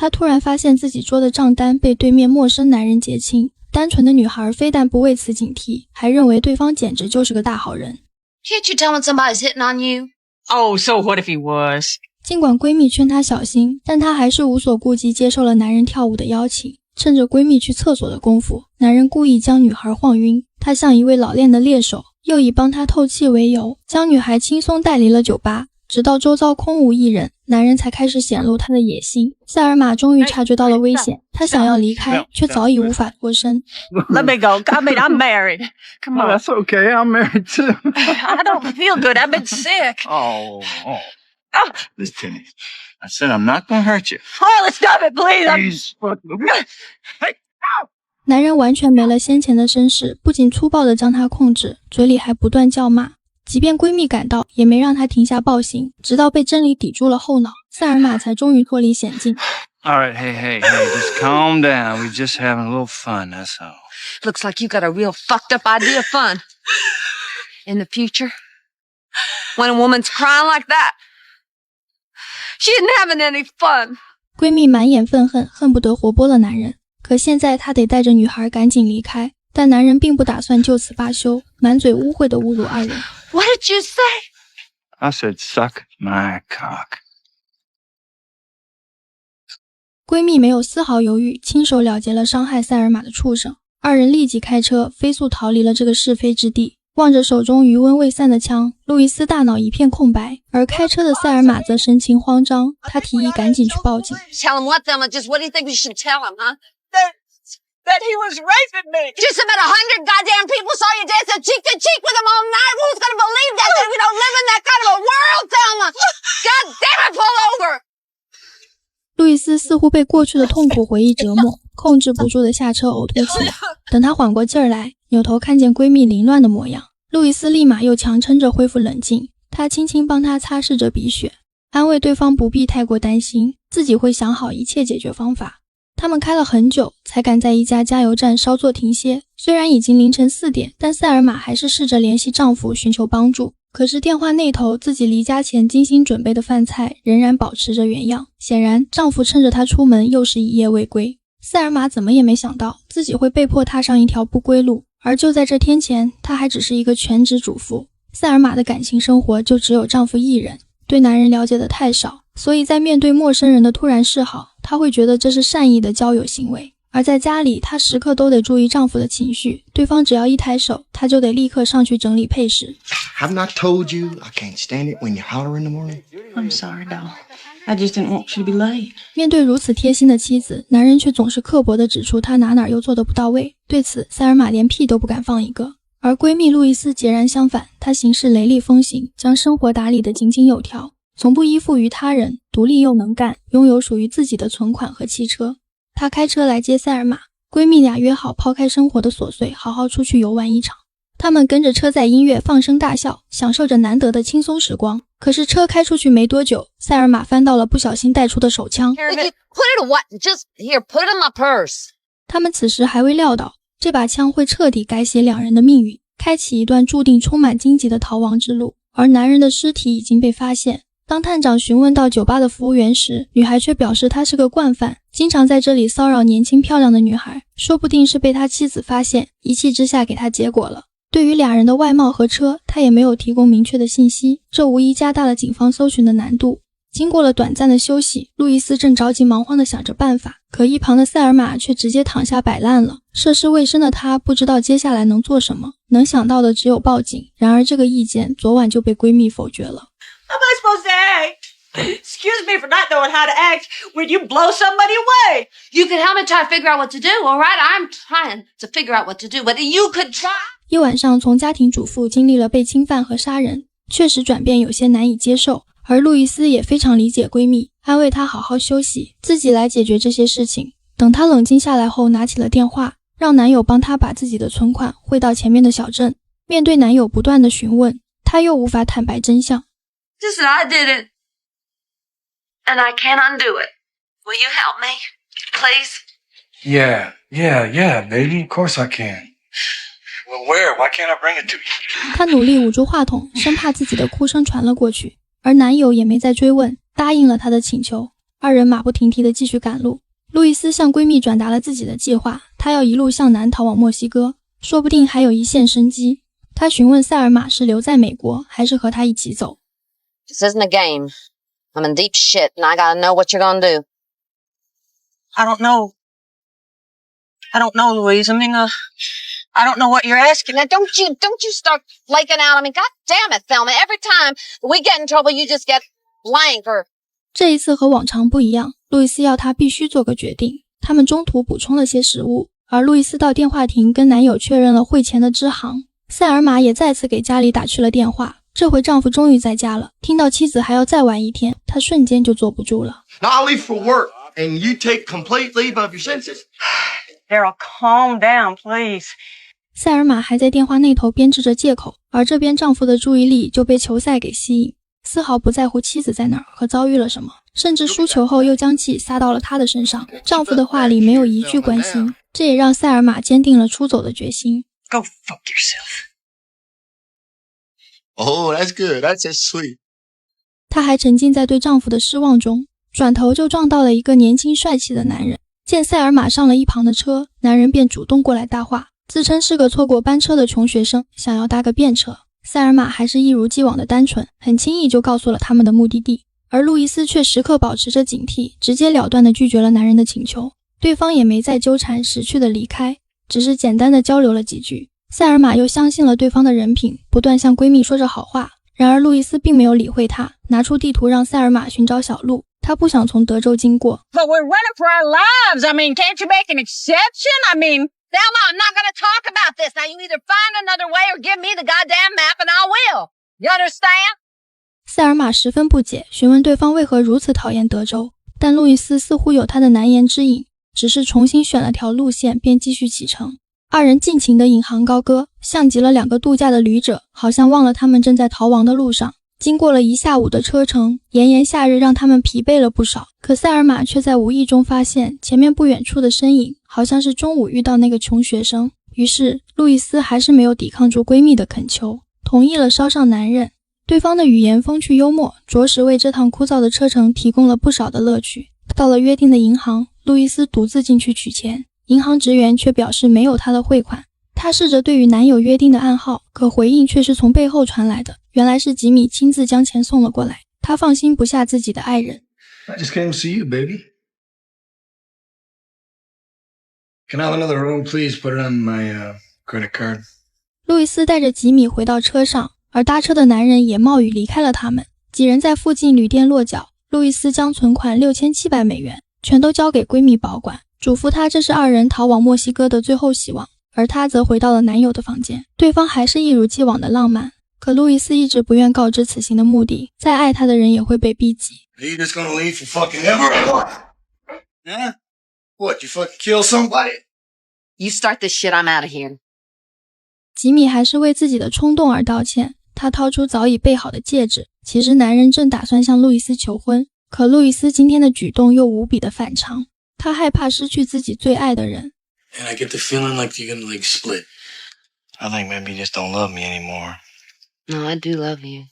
她突然发现自己桌的账单被对面陌生男人结清，单纯的女孩非但不为此警惕，还认为对方简直就是个大好人。Can't you tell when somebody's hitting on you? Oh, so what if he was? 尽管闺蜜劝她小心，但她还是无所顾忌接受了男人跳舞的邀请。趁着闺蜜去厕所的功夫，男人故意将女孩晃晕，他像一位老练的猎手，又以帮她透气为由，将女孩轻松带离了酒吧。直到周遭空无一人，男人才开始显露他的野心。塞尔玛终于察觉到了危险，他想要离开，却早已无法脱身。Let me go. I mean, I'm married. Come on. That's okay. I'm married too. I don't feel good. I've been sick. Oh. Listen, I said I'm not gonna hurt you. Oh, let's stop it, please. Please. Hey. 男人完全没了先前的绅士，不仅粗暴地将她控制，嘴里还不断叫骂。即便闺蜜赶到，也没让她停下暴行，直到被真理抵住了后脑，塞尔玛才终于脱离险境。All right, hey, just calm down. We're just having a little fun, that's all. Looks like you got a real fucked up idea of fun. In the future, when a woman's crying like that, she isn't having any fun. 闺蜜满眼愤恨，恨不得活剥了男人。可现在她得带着女孩赶紧离开，但男人并不打算就此罢休，满嘴污秽地侮辱二人。What did you say? I said suck my cock. 闺蜜没有丝毫犹豫，亲手了结了伤害塞尔玛的畜生。二人立即开车飞速逃离了这个是非之地。望着手中余温未散的枪，路易斯大脑一片空白，而开车的塞尔玛则神情慌张。他提议赶紧去报警。Tell him what, Thelma? Just what do you think we should tell him, huh? That he was raping me. Just about 100 goddamn people saw you dancing cheek to cheek with him all night. Who's gonna believe that? That we don't live in that kind of a world, Thelma. God damn it, pull over. 路易斯似乎被过去的痛苦回忆折磨，控制不住的下车呕吐起来。等他缓过劲儿来，扭头看见闺蜜凌乱的模样，路易斯立马又强撑着恢复冷静。他轻轻帮她擦拭着鼻血，安慰对方不必太过担心，自己会想好一切解决方法。他们开了很久，才赶在一家加油站稍作停歇。虽然已经凌晨4点，但塞尔玛还是试着联系丈夫寻求帮助。可是电话那头，自己离家前精心准备的饭菜仍然保持着原样。显然，丈夫趁着她出门又是一夜未归。塞尔玛怎么也没想到，自己会被迫踏上一条不归路。而就在这天前，她还只是一个全职主妇。塞尔玛的感情生活就只有丈夫一人，对男人了解的太少，所以在面对陌生人的突然示好，她会觉得这是善意的交友行为。而在家里，她时刻都得注意丈夫的情绪，对方只要一抬手，她就得立刻上去整理配饰。Have not told you I can't stand it when you holler in the morning. I'm sorry, doll. I just didn't want you to be late. 面对如此贴心的妻子，男人却总是刻薄地指出他哪又做得不到位。对此，塞尔玛连屁都不敢放一个。而闺蜜路易斯截然相反，她行事雷厉风行，将生活打理得井井有条，从不依附于他人，独立又能干，拥有属于自己的存款和汽车。她开车来接塞尔玛，闺蜜俩约好抛开生活的琐碎，好好出去游玩一场。她们跟着车载音乐放声大笑，享受着难得的轻松时光。可是车开出去没多久，塞尔玛翻到了不小心带出的手枪。Put it in what? Just here, put it in my purse. 他们此时还未料到，这把枪会彻底改写两人的命运，开启一段注定充满荆棘的逃亡之路。而男人的尸体已经被发现。当探长询问到酒吧的服务员时，女孩却表示她是个惯犯，经常在这里骚扰年轻漂亮的女孩，说不定是被他妻子发现，一气之下给他结果了。对于俩人的外貌和车，他也没有提供明确的信息，这无疑加大了警方搜寻的难度。经过了短暂的休息，路易斯正着急忙慌地想着办法，可一旁的塞尔玛却直接躺下摆烂了。涉世未深的他不知道接下来能做什么，能想到的只有报警。然而这个意见昨晚就被闺蜜否决了。How am I supposed to act? Excuse me for not knowing how to act when you blow somebody away. You can help me try to figure out what to do, all right? I'm trying to figure out what to do, but you could try. 一晚上从家庭主妇经历了被侵犯和杀人，确实转变有些难以接受。而路易斯也非常理解闺蜜，安慰她好好休息，自己来解决这些事情。等她冷静下来后，拿起了电话，让男友帮她把自己的存款汇到前面的小镇。面对男友不断的询问，她又无法坦白真相。Just that I did it, and I can't undo it. Will you help me, please? Yeah, baby. Of course I can. Well, where? Why can't I bring it to you? 她努力捂住话筒，生怕自己的哭声传了过去。而男友也没再追问，答应了她的请求。二人马不停蹄地继续赶路。路易斯向闺蜜转达了自己的计划，她要一路向南逃往墨西哥，说不定还有一线生机。她询问塞尔玛是留在美国还是和她一起走。 This isn't a game. I'm in deep shit, and I gotta know what you're gonna do. I don't know. I don't know, Louise. I mean, I don't know what you're asking. Now, don't you start flaking out. I mean, God damn it, Thelma. Every time we get in trouble, you just get blank or... 这一次和往常不一样，路易斯要她必须做个决定。他们中途补充了些食物，而路易斯到电话亭跟男友确认了汇钱的支行。塞尔玛也再次给家里打去了电话，这回丈夫终于在家了。听到妻子还要再玩一天，他瞬间就坐不住了。 Now I leave for work, and you take complete leave of your senses. Daryl, calm down, please. 塞尔玛还在电话那头编织着借口，而这边丈夫的注意力就被球赛给吸引，丝毫不在乎妻子在哪儿和遭遇了什么，甚至输球后又将气撒到了她的身上。丈夫的话里没有一句关心，这也让塞尔玛坚定了出走的决心。 Go fuck yourself. Oh, that's good. That's just sweet. 她还沉浸在对丈夫的失望中，转头就撞到了一个年轻帅气的男人。见塞尔玛上了一旁的车，男人便主动过来搭话，自称是个错过班车的穷学生，想要搭个便车。塞尔玛还是一如既往的单纯，很轻易就告诉了他们的目的地，而路易斯却时刻保持着警惕，直截了当地拒绝了男人的请求。对方也没再纠缠，识趣的离开，只是简单的交流了几句。塞尔玛又相信了对方的人品，不断向闺蜜说着好话。然而路易斯并没有理会她，拿出地图让塞尔玛寻找小路。他不想从德州经过。 But we're running for our lives. I mean, can't you make an exception? I mean... Thelma, I'm not gonna talk about this. Now, you either find another way or give me the goddamn map and I will. You understand? 塞尔玛十分不解，询问对方为何如此讨厌德州，但路易斯似乎有他的难言之隐，只是重新选了条路线便继续启程。二人尽情地引吭高歌，像极了两个度假的旅者，好像忘了他们正在逃亡的路上。经过了一下午的车程，炎炎夏日让他们疲惫了不少，可塞尔玛却在无意中发现前面不远处的身影好像是中午遇到那个穷学生。于是路易斯还是没有抵抗住闺蜜的恳求，同意了捎上男人。对方的语言风趣幽默，着实为这趟枯燥的车程提供了不少的乐趣。到了约定的银行，路易斯独自进去取钱，银行职员却表示没有他的汇款。她试着对与男友约定的暗号，可回应却是从背后传来的，原来是吉米亲自将钱送了过来。她放心不下自己的爱人。 I just came to see you, baby. Can I have another room, please? Put it on my credit card. 路易斯带着吉米回到车上，而搭车的男人也冒雨离开了他们。几人在附近旅店落脚，路易斯将存款6700美元全都交给闺蜜保管，嘱咐她这是二人逃往墨西哥的最后希望。而她则回到了男友的房间，对方还是一如既往的浪漫。可路易斯一直不愿告知此行的目的，再爱他的人也会被逼急。 Are you just gonna leave for fucking ever? Huh? What, you fucking kill somebody? You start this shit, I'm out of here. 吉米还是为自己的冲动而道歉，他掏出早已备好的戒指，其实男人正打算向路易斯求婚，可路易斯今天的举动又无比的反常，他害怕失去自己最爱的人。 And I get the feeling like you're gonna split. I think maybe you just don't love me anymore. No, I do love you.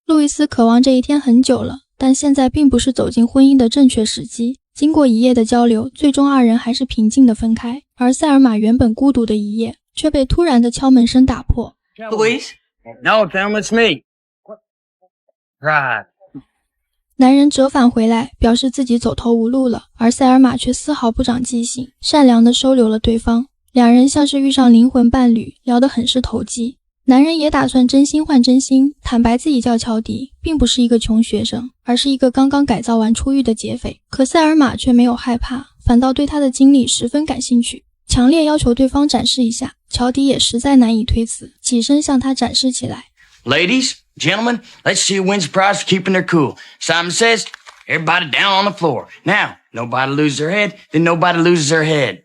路易斯渴望这一天很久了，但现在并不是走进婚姻的正确时机。经过一夜的交流，最终二人还是平静地分开。而塞尔玛原本孤独的一夜，却被突然的敲门声打破。 Louise? No, Thelma, it's me. Right. 男人折返回来，表示自己走投无路了，而塞尔玛却丝毫不长记性，善良地收留了对方。两人像是遇上灵魂伴侣，聊得很是投机。男人也打算真心换真心，坦白自己叫乔迪，并不是一个穷学生，而是一个刚刚改造完出狱的劫匪。可塞尔玛却没有害怕，反倒对他的经历十分感兴趣，强烈要求对方展示一下。乔迪也实在难以推辞，起身向他展示起来。 Ladies, gentlemen, let's see who wins the prize for keeping their cool. Simon says, everybody down on the floor. Now, nobody loses their head, then nobody loses their head.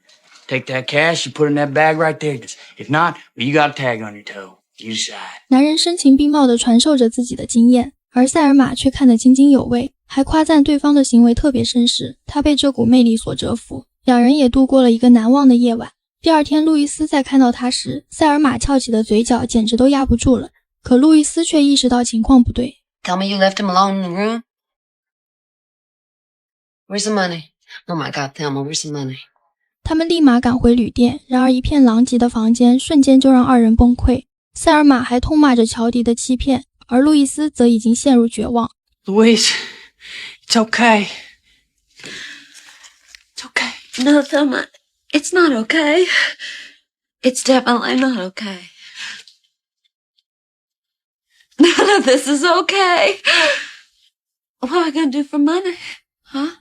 Take that cash, you put it in that bag right there. If not, well, you got a tag on your toe. You decide. 男人声情并茂地传授着自己的经验，而塞尔玛却看得津津有味，还夸赞对方的行为特别绅士，他被这股魅力所折服。两人也度过了一个难忘的夜晚。第二天，路易斯在看到他时，塞尔玛翘起的嘴角简直都压不住了。可路易斯却意识到情况不对。 Tell me you left him alone in the room? Where's the money? Oh my God, Thelma, where's the money? 他们立马赶回旅店，然而一片狼藉的房间瞬间就让二人崩溃。塞尔玛还痛骂着乔迪的欺骗，而路易斯则已经陷入绝望。Louise, it's okay. It's okay. No, Thelma, it's not okay. It's definitely not okay. None of this is okay. What am I gonna do for money? Huh?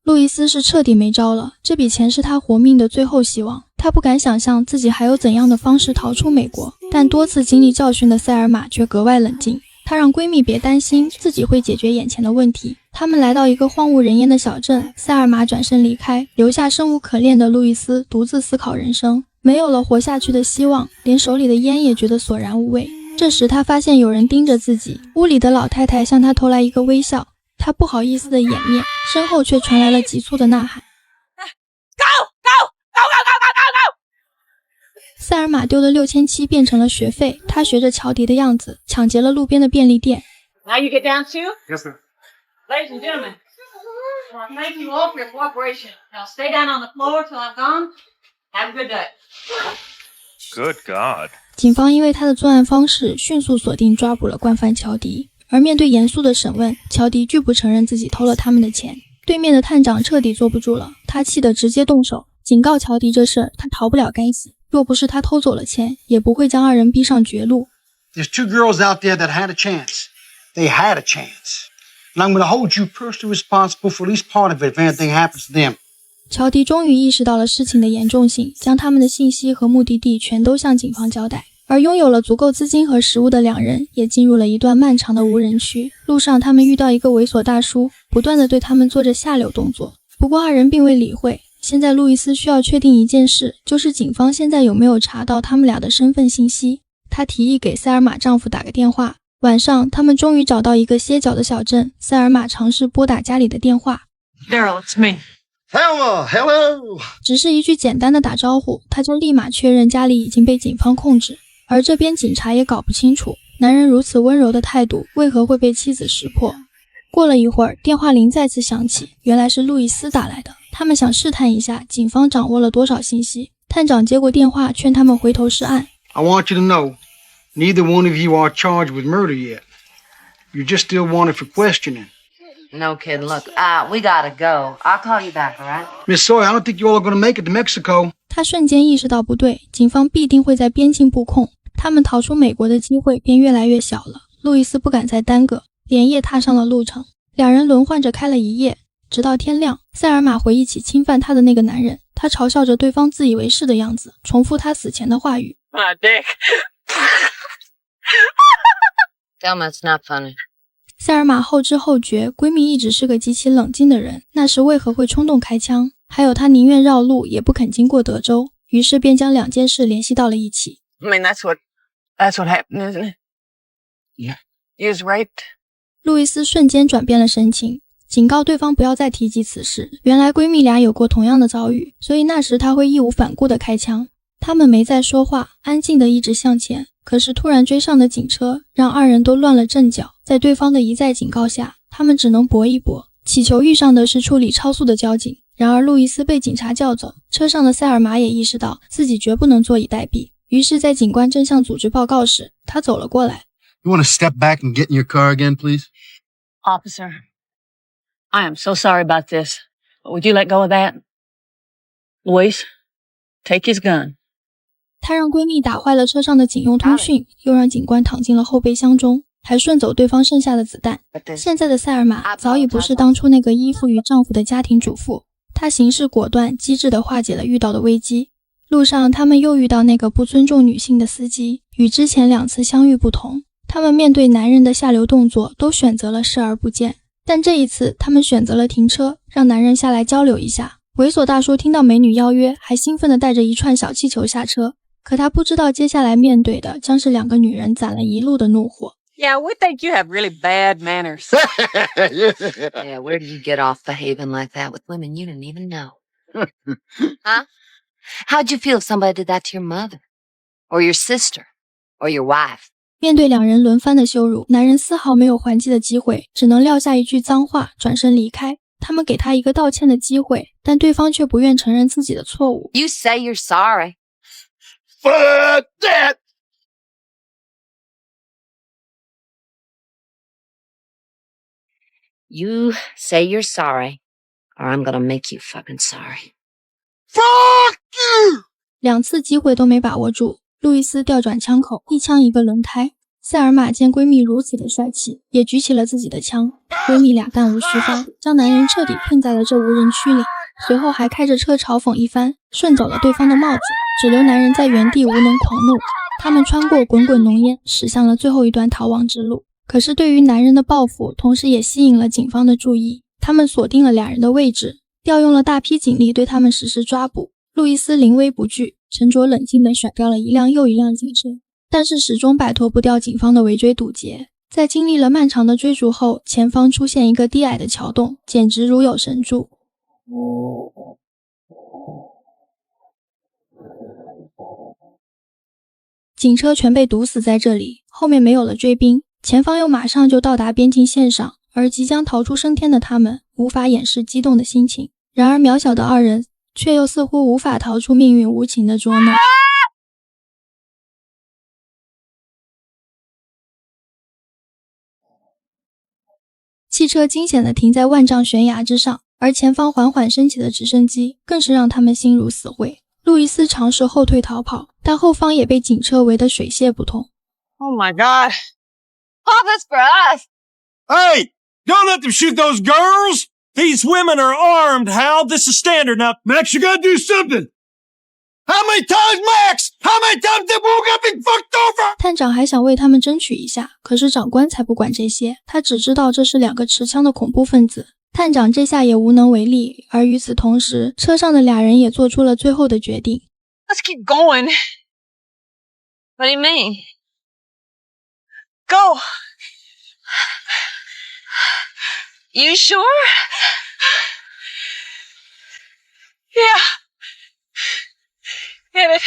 路易斯是彻底没招了，这笔钱是他活命的最后希望。他不敢想象自己还有怎样的方式逃出美国，但多次经历教训的塞尔玛却格外冷静。她让闺蜜别担心，自己会解决眼前的问题。他们来到一个荒无人烟的小镇，塞尔玛转身离开，留下生无可恋的路易斯独自思考人生。没有了活下去的希望，连手里的烟也觉得索然无味。这时他发现有人盯着自己，屋里的老太太向他投来一个微笑，他不好意思的掩面，身后却传来了急促的呐喊。塞尔玛丢的6700变成了学费，他学着乔迪的样子抢劫了路边的便利店。 Now you get down too? Yes, sir. Ladies and gentlemen, I want to thank you all for your cooperation. Now stay down on the floor till I'm gone. Have a good day. Good God. 警方因为他的作案方式迅速锁定抓捕了惯犯乔迪，而面对严肃的审问，乔迪拒不承认自己偷了他们的钱。对面的探长彻底坐不住了，他气得直接动手，警告乔迪这事儿他逃不了该死，若不是他偷走了钱，也不会将二人逼上绝路。 There's 2 girls out there that had a chance. They had a chance. And I'm going to hold you personally responsible for at least part of it if anything happens to them. 乔迪终于意识到了事情的严重性，将他们的信息和目的地全都向警方交代。而拥有了足够资金和食物的两人也进入了一段漫长的无人区。路上他们遇到一个猥琐大叔，不断地对他们做着下流动作。不过二人并未理会。现在路易斯需要确定一件事，就是警方现在有没有查到他们俩的身份信息。他提议给塞尔玛丈夫打个电话。晚上他们终于找到一个歇脚的小镇，塞尔玛尝试拨打家里的电话。 Daryl, it's me. Thelma, hello. 只是一句简单的打招呼，他就立马确认家里已经被警方控制。而这边警察也搞不清楚，男人如此温柔的态度为何会被妻子识破。过了一会儿，电话铃再次响起，原来是路易斯打来的。他们想试探一下警方掌握了多少信息。探长接过电话，劝他们回头是岸。 I want you to know, neither one of you are charged with murder yet. You're just still wanted for questioning. No, kid, look, we gotta go. I'll call you back, all right? Miss Sawyer, I don't think you all are going to make it to Mexico. 他瞬间意识到不对，警方必定会在边境布控，他们逃出美国的机会便越来越小了。路易斯不敢再耽搁，连夜踏上了路程。两人轮换着开了一夜，直到天亮。塞尔玛回忆起侵犯他的那个男人，他嘲笑着对方自以为是的样子，重复他死前的话语。 My dick. Thelma, it's not funny. 塞尔玛后知后觉，闺蜜一直是个极其冷静的人，那时为何会冲动开枪？还有她宁愿绕路也不肯经过德州，于是便将两件事联系到了一起。 I mean, that's what happened, isn't it? Yeah. You was raped. 路易斯瞬间转变了神情，警告对方不要再提及此事。原来闺蜜俩有过同样的遭遇，所以那时她会义无反顾地开枪。他们没再说话，安静地一直向前。可是突然追上的警车让二人都乱了阵脚，在对方的一再警告下，他们只能搏一搏，祈求遇上的是处理超速的交警。然而路易斯被警察叫走，车上的塞尔玛也意识到自己绝不能坐以待毙，于是在警官正向组织报告时，他走了过来。 You want to step back and get in your car again, please? Officer, I am so sorry about this, but would you let go of that? Louise, take his gun. 她让闺蜜打坏了车上的警用通讯，又让警官躺进了后备箱中，还顺走对方剩下的子弹。现在的塞尔玛早已不是当初那个依附于丈夫的家庭主妇，她行事果断，机智地化解了遇到的危机。路上，他们又遇到那个不尊重女性的司机，与之前2次相遇不同，他们面对男人的下流动作都选择了视而不见。但这一次，他们选择了停车，让男人下来交流一下。猥琐大叔听到美女邀约，还兴奋地带着一串小气球下车。可他不知道接下来面对的将是2个女人攒了一路的怒火。 Yeah, we think you have really bad manners. Yeah, where did you get off behaving like that with women you didn't even know? Huh? How'd you feel if somebody did that to your mother? Or your sister? Or your wife? 面对2人轮番的羞辱，男人丝毫没有还击的机会，只能撂下一句脏话，转身离开。他们给他一个道歉的机会，但对方却不愿承认自己的错误。 You say you're sorry. Fuck that! You say you're sorry, or I'm gonna make you fucking sorry. Fuck you! 2次机会都没把握住，路易斯调转枪口，一枪一个轮胎。塞尔玛见闺蜜如此的帅气，也举起了自己的枪。闺蜜俩弹无虚发，将男人彻底困在了这无人区里。随后还开着车嘲讽一番，顺走了对方的帽子，只留男人在原地无能狂怒。他们穿过滚滚浓烟，驶向了最后一段逃亡之路。可是对于男人的报复，同时也吸引了警方的注意。他们锁定了2人的位置，调用了大批警力对他们实施抓捕。路易斯临危不惧，沉着冷静地甩掉了一辆又一辆警车，但是始终摆脱不掉警方的围追堵截。在经历了漫长的追逐后，前方出现一个低矮的桥洞，简直如有神助。警车全被堵死在这里，后面没有了追兵，前方又马上就到达边境线上，而即将逃出升天的他们无法掩饰激动的心情。然而渺小的2人却又似乎无法逃出命运无情的捉弄。汽车惊险地停在万丈悬崖之上，而前方缓缓升起的直升机更是让他们心如死灰。路易斯尝试后退逃跑，但后方也被警车围得水泄不通。 Oh my God. All this for us. Hey, don't let them shoot those girls! These women are armed, Hal. This is standard. Now, Max, you gotta do something. How many times, Max? How many times did we get being fucked over? 探长还想为他们争取一下，可是长官才不管这些，他只知道这是2个持枪的恐怖分子。探长这下也无能为力，而与此同时，车上的2人也做出了最后的决定。 Let's keep going. What do you mean? Go. You sure? Yeah. Hit it.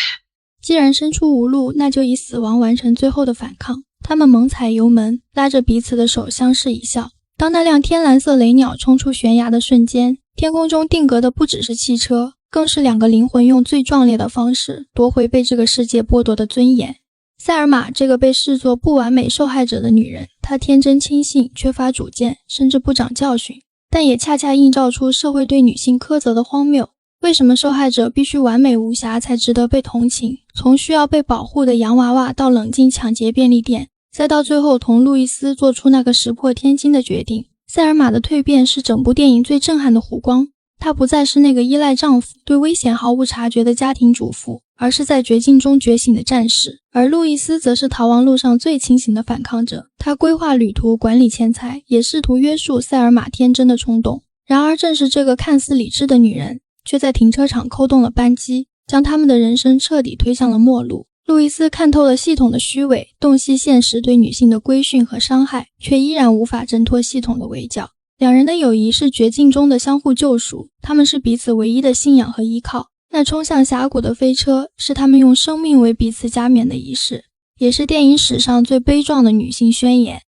既然身出无路，那就以死亡完成最后的反抗。他们猛踩油门，拉着彼此的手相视一笑。当那辆天蓝色雷鸟冲出悬崖的瞬间，天空中定格的不只是汽车，更是2个灵魂用最壮烈的方式夺回被这个世界剥夺的尊严。塞尔玛这个被视作不完美受害者的女人，她天真轻信，缺乏主见，甚至不长教训，但也恰恰映照出社会对女性苛责的荒谬。为什么受害者必须完美无瑕才值得被同情？从需要被保护的洋娃娃到冷静抢劫便利店，再到最后同路易斯做出那个石破天惊的决定，塞尔玛的蜕变是整部电影最震撼的弧光。她不再是那个依赖丈夫、对危险毫无察觉的家庭主妇，而是在绝境中觉醒的战士。而路易斯则是逃亡路上最清醒的反抗者，他规划旅途、管理钱财，也试图约束塞尔玛天真的冲动。然而正是这个看似理智的女人，却在停车场扣动了扳机，将他们的人生彻底推向了末路。路易斯看透了系统的虚伪，洞悉现实对女性的规训和伤害，却依然无法挣脱系统的围剿。2人的友谊是绝境中的相互救赎，他们是彼此唯一的信仰和依靠。那冲向峡谷的飞车是他们用生命为彼此加冕的仪式，也是电影史上最悲壮的女性宣言。